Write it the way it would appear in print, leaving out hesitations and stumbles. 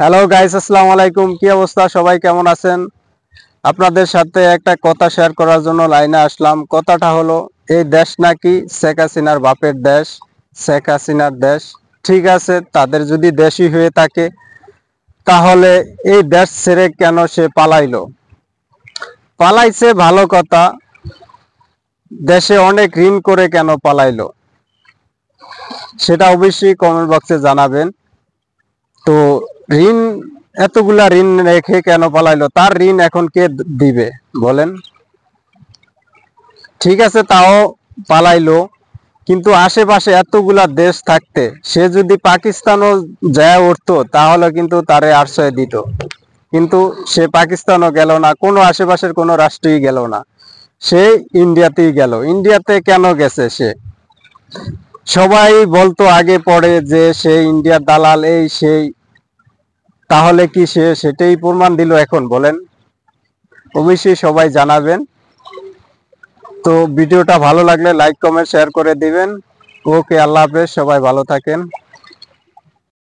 Hello guys, আসসালামু আলাইকুম। কি অবস্থা, সবাই কেমন আছেন? আপনাদের সাথে একটা কথা শেয়ার করার জন্য লাইনে আসলাম। কথাটা হলো, এই দেশ নাকি শেখ হাসিনার বাপের দেশ, শেখ হাসিনার দেশ। ঠিক আছে, তাদের যদি দেশই হয়ে থাকে তাহলে এই দেশ ছেড়ে কেন সে পালাইলো? পালাইছে ভালো কথা, দেশে অনেক ঋণ করে কেন পালাইলো সেটা অবশ্যই কমেন্ট বক্সে জানাবেন। তো ঋণ, এতগুলা ঋণ রেখে কেন পালাইলো? তার ঋণ এখন কে দিবে বলেন? ঠিক আছে, তাও পালাইলো, কিন্তু আশেপাশে এতগুলা দেশ থাকতে সে যদি পাকিস্তানও যায় উঠতো তাহলে কিন্তু তারে আশ্রয় দিত। কিন্তু সে পাকিস্তানও গেল না, কোনো আশেপাশের কোনো রাষ্ট্রই গেল না, সে ইন্ডিয়াতেই গেল। ইন্ডিয়াতে কেন গেছে সে? সবাই বলতো আগে পরে যে সে ইন্ডিয়ার দালাল, এই সেই। তাহলে কি সে সেটাই প্রমাণ দিল এখন বলেন? অবশ্যই সবাই জানাবেন। তো ভিডিওটা ভালো লাগলে লাইক কমেন্ট শেয়ার করে দিবেন। ওকে, আল্লাহ হাফেজ, সবাই ভালো থাকেন।